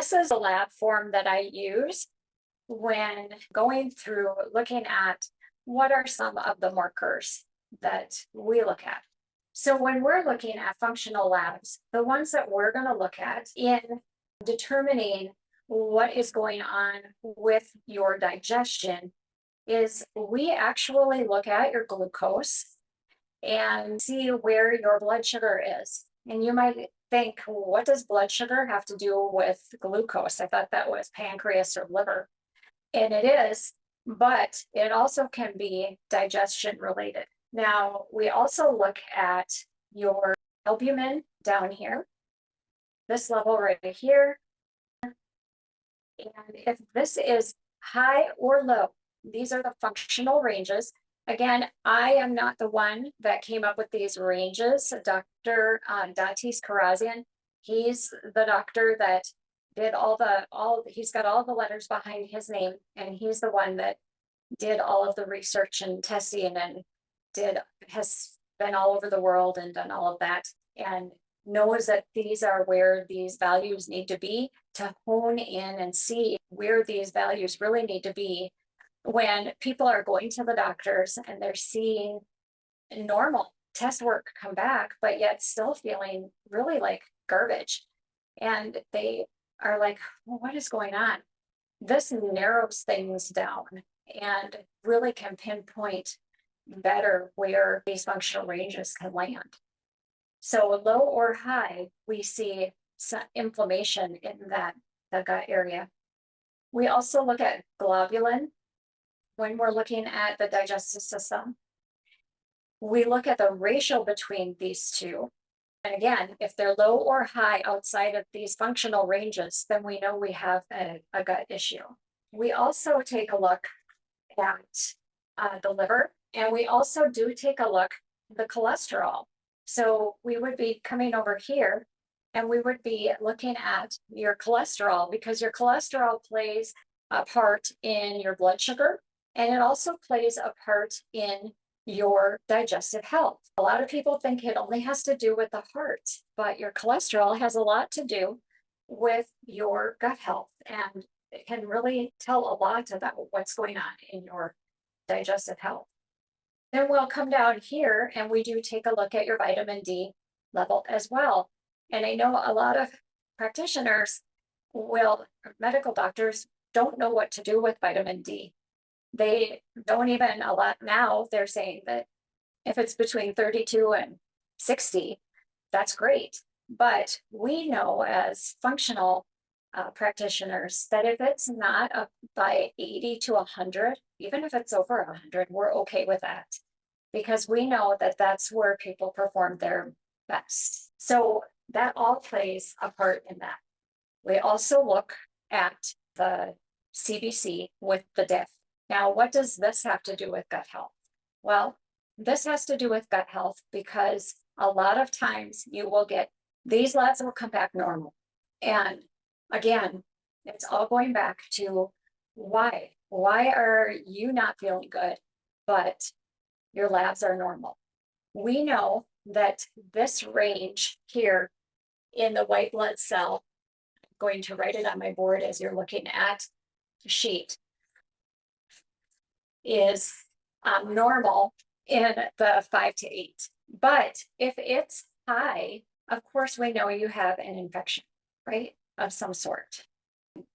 This is the lab form that I use when going through looking at what are some of the markers that we look at. So when we're looking at functional labs, the ones that we're going to look at in determining what is going on with your digestion is we actually look at your glucose and see where your blood sugar is. And you might think, what does blood sugar have to do with glucose? I thought that was pancreas or liver. And it is, but it also can be digestion related. Now, we also look at your albumin down here, this level right here. And if this is high or low, these are the functional ranges. Again, I am not the one that came up with these ranges. Dr. Datis Karazian, he's the doctor that did he's got all the letters behind his name, and he's the one that did all of the research and testing and has been all over the world and done all of that, and knows that these are where these values need to be to hone in and see where these values really need to be when people are going to the doctors and they're seeing normal test work come back, but yet still feeling really like garbage. And they are like, well, what is going on? This narrows things down and really can pinpoint better where these functional ranges can land. So low or high, we see some inflammation in the gut area. We also look at globulin when we're looking at the digestive system. We look at the ratio between these two. And again, if they're low or high outside of these functional ranges, then we know we have a gut issue. We also take a look at the liver, and we also do take a look at the cholesterol. So we would be coming over here and we would be looking at your cholesterol, because your cholesterol plays a part in your blood sugar, and it also plays a part in your digestive health. A lot of people think it only has to do with the heart, but your cholesterol has a lot to do with your gut health, and it can really tell a lot about what's going on in your digestive health. Then we'll come down here and we do take a look at your vitamin D level as well. And I know a lot of practitioners medical doctors don't know what to do with vitamin D. They don't even, a lot now, they're saying that if it's between 32 and 60, that's great. But we know as functional practitioners that if it's not up by 80 to 100, even if it's over 100, we're okay with that, because we know that that's where people perform their best. So that all plays a part in that. We also look at the CBC with the diff. Now, what does this have to do with gut health? Well, this has to do with gut health because a lot of times you will get, these labs will come back normal. And again, it's all going back to why. Why are you not feeling good, but your labs are normal? We know that this range here in the white blood cell, I'm going to write it on my board as you're looking at the sheet, is normal in the 5 to 8. But if it's high, of course, we know you have an infection, right, of some sort.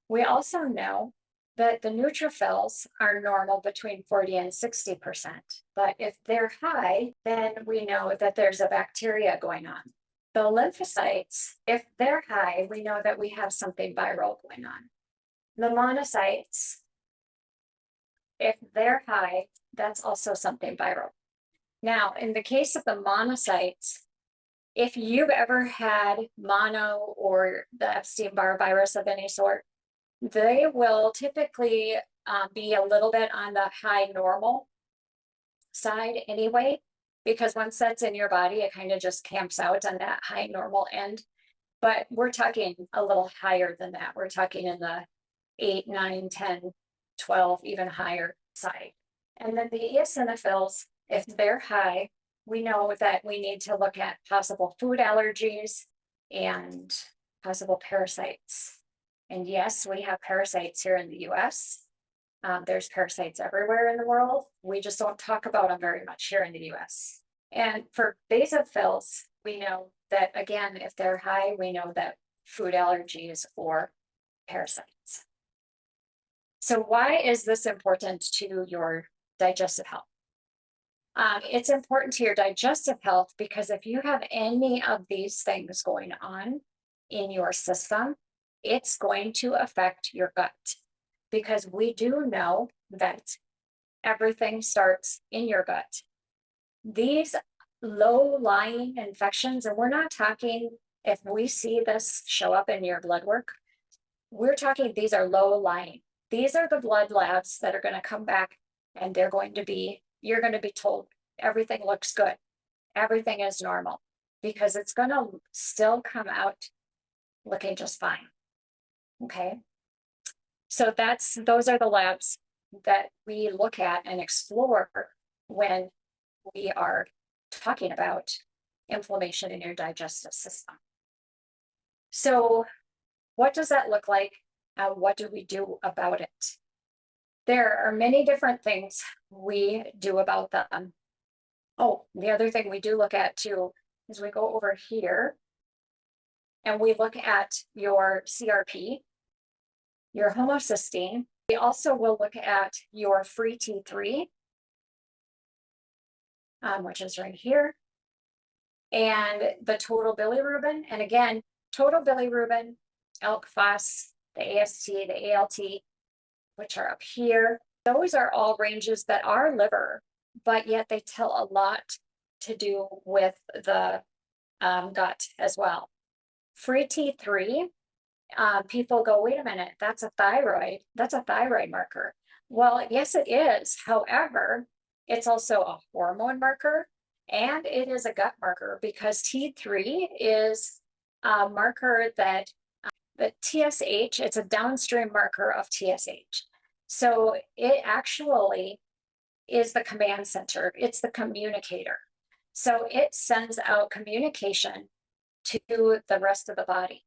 We also know that the neutrophils are normal between 40 and 60%. But if they're high, then we know that there's a bacteria going on. The lymphocytes, if they're high, we know that we have something viral going on. The monocytes, if they're high, that's also something viral. Now, in the case of the monocytes, if you've ever had mono or the Epstein-Barr virus of any sort, they will typically be a little bit on the high normal side anyway, because once that's in your body, it kind of just camps out on that high normal end. But we're talking a little higher than that. We're talking in the 8, 9, 10, 12, even higher side. And then the eosinophils, if they're high, we know that we need to look at possible food allergies and possible parasites. And yes, we have parasites here in the US. There's parasites everywhere in the world. We just don't talk about them very much here in the US. And for basophils, we know that, again, if they're high, we know that food allergies or parasites. So why is this important to your digestive health? It's important to your digestive health because if you have any of these things going on in your system, it's going to affect your gut, because we do know that everything starts in your gut. These low-lying infections, and we're not talking if we see this show up in your blood work, we're talking these are low-lying. These are the blood labs that are going to come back, and you're going to be told everything looks good. Everything is normal, because it's going to still come out looking just fine. Okay. So those are the labs that we look at and explore when we are talking about inflammation in your digestive system. So what does that look like? What do we do about it? There are many different things we do about them. Oh, the other thing we do look at too is we go over here and we look at your CRP, your homocysteine. We also will look at your free T3, which is right here, and the total bilirubin. And again, total bilirubin, ALK phos, the AST, the ALT, which are up here. Those are all ranges that are liver, but yet they tell a lot to do with the gut as well. Free T3, people go, wait a minute, that's a thyroid marker. Well, yes, it is. However, it's also a hormone marker and it is a gut marker, because T3 is a marker that the TSH, it's a downstream marker of TSH. So it actually is the command center. It's the communicator. So it sends out communication to the rest of the body.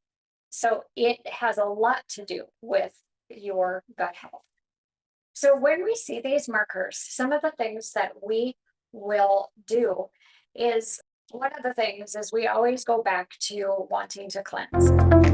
So it has a lot to do with your gut health. So when we see these markers, some of the things that we will do is, one of the things is we always go back to wanting to cleanse.